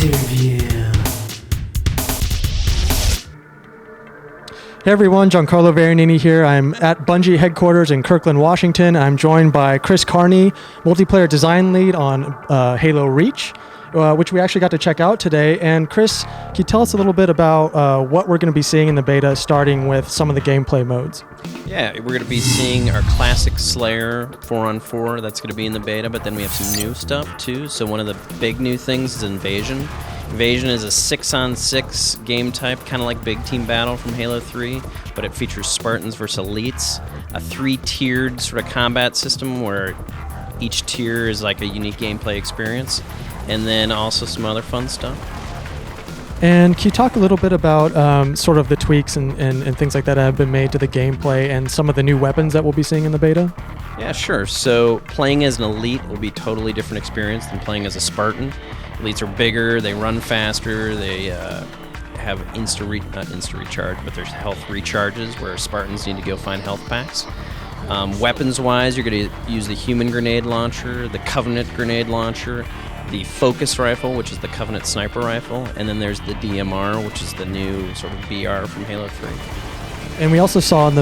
Interview. Hey everyone, Giancarlo Veronini here. I'm at Bungie headquarters in Kirkland, Washington. I'm joined by Chris Carney, multiplayer design lead on Halo Reach, which we actually got to check out today. And Chris, can you tell us a little bit about what we're going to be seeing in the beta, starting with some of the gameplay modes? Yeah, we're going to be seeing our classic Slayer 4-on-4. That's going to be in the beta, but then we have some new stuff too. So one of the big new things is Invasion. Invasion is a 6-on-6 game type, kind of like Big Team Battle from Halo 3, but it features Spartans versus Elites, a 3-tiered sort of combat system where each tier is like a unique gameplay experience, and then also some other fun stuff. And can you talk a little bit about sort of the tweaks and things like that have been made to the gameplay and some of the new weapons that we'll be seeing in the beta? Yeah, sure. So playing as an Elite will be a totally different experience than playing as a Spartan. Elites are bigger, they run faster, they have not insta recharge, but there's health recharges where Spartans need to go find health packs. Weapons-wise, you're going to use the Human Grenade Launcher, the Covenant Grenade Launcher, the Focus Rifle, which is the Covenant Sniper Rifle, and then there's the DMR, which is the new sort of BR from Halo 3. And we also saw in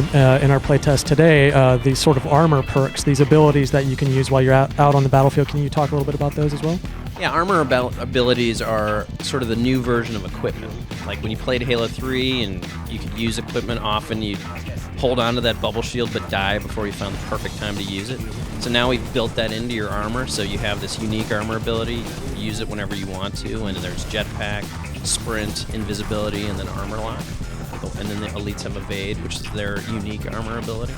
our playtest today these sort of armor perks, these abilities that you can use while you're out on the battlefield. Can you talk a little bit about those as well? Yeah, armor abilities are sort of the new version of equipment. Like when you played Halo 3 and you could use equipment, often you'd hold onto that bubble shield but die before you found the perfect time to use it. So now we've built that into your armor, so you have this unique armor ability. You use it whenever you want to, and there's jetpack, sprint, invisibility, and then armor lock. And then the Elites have Evade, which is their unique armor ability.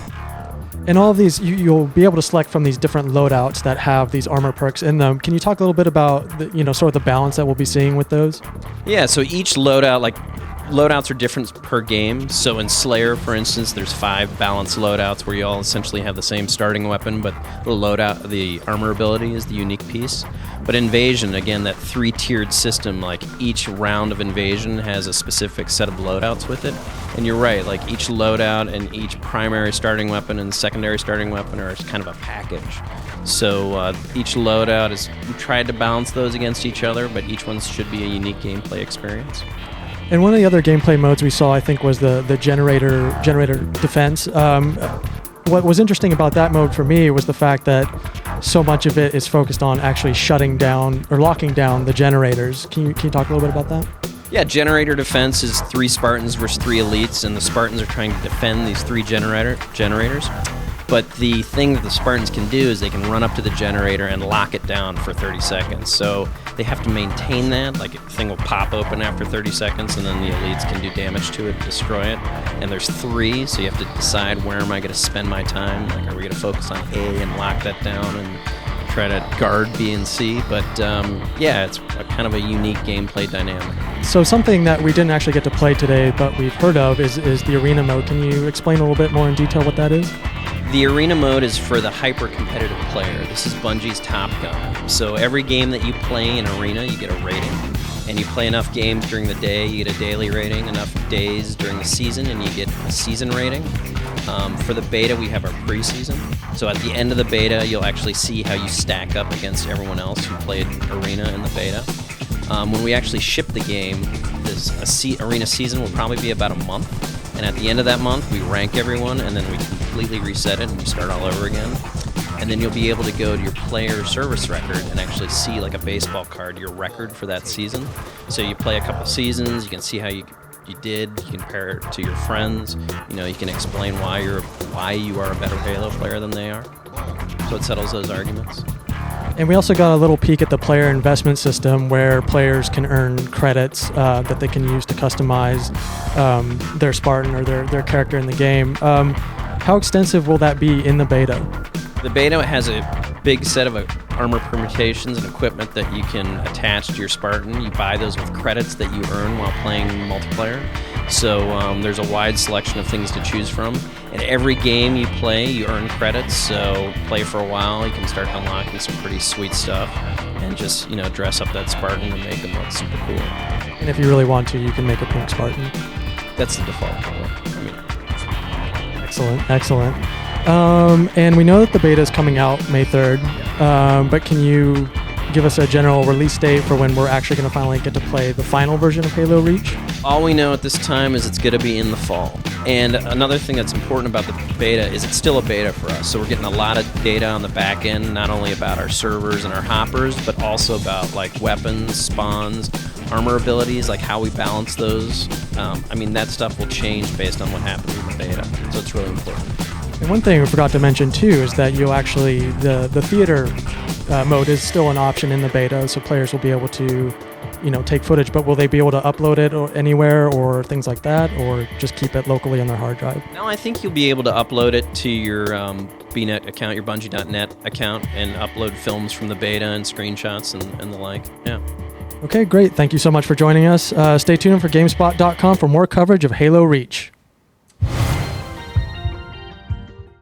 And all of these, you'll be able to select from these different loadouts that have these armor perks in them. Can you talk a little bit about sort of the balance that we'll be seeing with those? Yeah, so each loadout, loadouts are different per game. So in Slayer, for instance, there's 5 balanced loadouts where you all essentially have the same starting weapon, but the armor ability is the unique piece. But Invasion, again, that 3-tiered system, like each round of Invasion has a specific set of loadouts with it. And you're right, like each loadout and each primary starting weapon and secondary starting weapon are kind of a package. So each loadout we tried to balance those against each other, but each one should be a unique gameplay experience. And one of the other gameplay modes we saw, I think, was the generator defense. What was interesting about that mode for me was the fact that so much of it is focused on actually shutting down or locking down the generators. Can you talk a little bit about that? Yeah, generator defense is 3 Spartans versus 3 Elites, and the Spartans are trying to defend these 3 generators. But the thing that the Spartans can do is they can run up to the generator and lock it down for 30 seconds. So they have to maintain that. Like the thing will pop open after 30 seconds, and then the Elites can do damage to it and destroy it. And there's 3, so you have to decide where am I going to spend my time. Like, are we going to focus on A and lock that down and try to guard B and C? But yeah, it's kind of a unique gameplay dynamic. So something that we didn't actually get to play today, but we've heard of, is the arena mode. Can you explain a little bit more in detail what that is? The arena mode is for the hyper-competitive player. This is Bungie's Top Gun. So every game that you play in arena, you get a rating. And you play enough games during the day, you get a daily rating. Enough days during the season, and you get a season rating. For the beta, we have our preseason. So at the end of the beta, you'll actually see how you stack up against everyone else who played arena in the beta. When we actually ship the game, arena season will probably be about a month. And at the end of that month, we rank everyone, and then we completely reset it, and we start all over again. And then you'll be able to go to your player service record and actually see, like a baseball card, your record for that season. So you play a couple seasons, you can see how you did, you can compare it to your friends, you can explain why you are a better Halo player than they are. So it settles those arguments. And we also got a little peek at the player investment system where players can earn credits that they can use to customize their Spartan or their character in the game. How extensive will that be in the beta? The beta has a big set of armor permutations and equipment that you can attach to your Spartan. You buy those with credits that you earn while playing multiplayer. So there's a wide selection of things to choose from. And every game you play, you earn credits. So play for a while, you can start unlocking some pretty sweet stuff and just dress up that Spartan and make them look super cool. And if you really want to, you can make a pink Spartan. That's the default color. Excellent. And we know that the beta is coming out May 3rd, but can you give us a general release date for when we're actually going to finally get to play the final version of Halo Reach? All we know at this time is it's going to be in the fall. And another thing that's important about the beta is it's still a beta for us. So we're getting a lot of data on the back end, not only about our servers and our hoppers, but also about like weapons, spawns, armor abilities, like how we balance those. That stuff will change based on what happens in the beta. So it's really important. And one thing we forgot to mention too is that you'll actually, the theater mode is still an option in the beta, so players will be able to, take footage, but will they be able to upload it anywhere or things like that, or just keep it locally on their hard drive? No, I think you'll be able to upload it to your BNet account, your Bungie.net account, and upload films from the beta and screenshots and the like. Yeah. Okay, great. Thank you so much for joining us. Stay tuned for GameSpot.com for more coverage of Halo Reach.